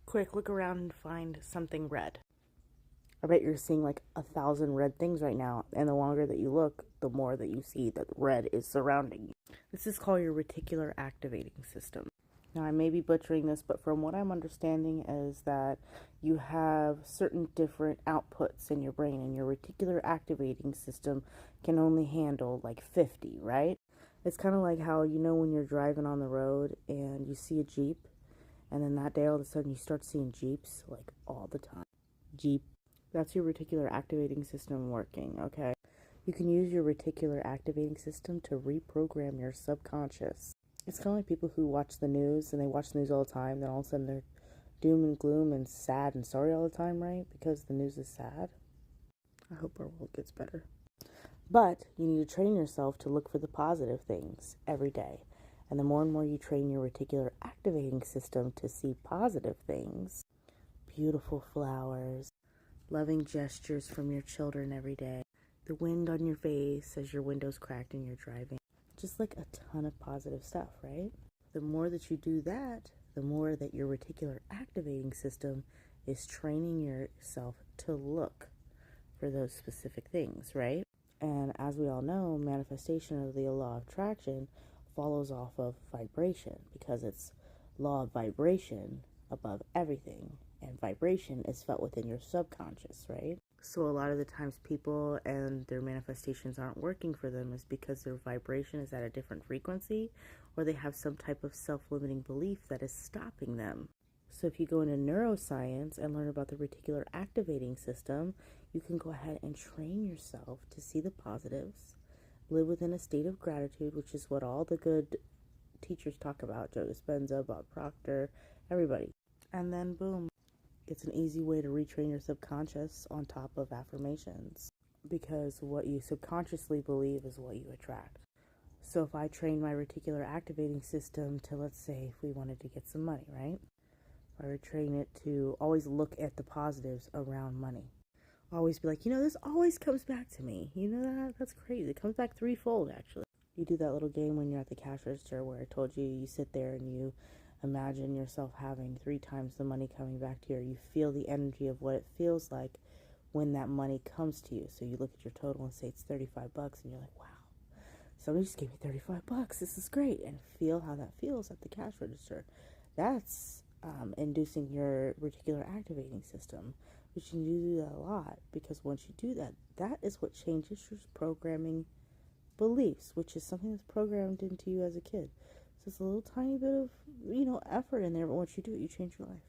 Quick, look around and find something red. I bet you're seeing like 1,000 red things right now, and the longer that you look, the more that you see that red is surrounding you. This is called your reticular activating system. Now, I may be butchering this, but from what I'm understanding is that you have certain different outputs in your brain, and your reticular activating system can only handle like 50, right? It's kind of like how, when you're driving on the road and you see a Jeep, and then that day all of a sudden you start seeing Jeeps like all the time. Jeep. That's your reticular activating system working, okay? You can use your reticular activating system to reprogram your subconscious. It's kind of like people who watch the news, and they watch the news all the time, then all of a sudden they're doom and gloom and sad and sorry all the time, right? Because the news is sad. I hope our world gets better. But you need to train yourself to look for the positive things every day. And the more and more you train your reticular activating system to see positive things, beautiful flowers, loving gestures from your children every day, the wind on your face as your window's cracked and you're driving, just like a ton of positive stuff, right? The more that you do that, the more that your reticular activating system is training yourself to look for those specific things, right? And as we all know, manifestation of the law of attraction follows off of vibration, because it's law of vibration above everything, and vibration is felt within your subconscious, right? So a lot of the times people and their manifestations aren't working for them is because their vibration is at a different frequency, or they have some type of self-limiting belief that is stopping them. So if you go into neuroscience and learn about the reticular activating system, you can go ahead and train yourself to see the positives, live within a state of gratitude, which is what all the good teachers talk about, Joe Dispenza, Bob Proctor, everybody. And then boom, it's an easy way to retrain your subconscious on top of affirmations, because what you subconsciously believe is what you attract. So if I train my reticular activating system to, let's say, if we wanted to get some money, right? I would train it to always look at the positives around money. Always be like, this always comes back to me. You know that? That's crazy. It comes back threefold, actually. You do that little game when you're at the cash register where I told you sit there and you imagine yourself having 3 times the money coming back to you, or you feel the energy of what it feels like when that money comes to you. So you look at your total and say it's $35, and you're like, wow, somebody just gave me $35. This is great. And feel how that feels at the cash register. That's inducing your reticular activating system, which you do that a lot, because once you do that, that is what changes your programming beliefs, which is something that's programmed into you as a kid. So it's a little tiny bit of, effort in there, but once you do it, you change your life.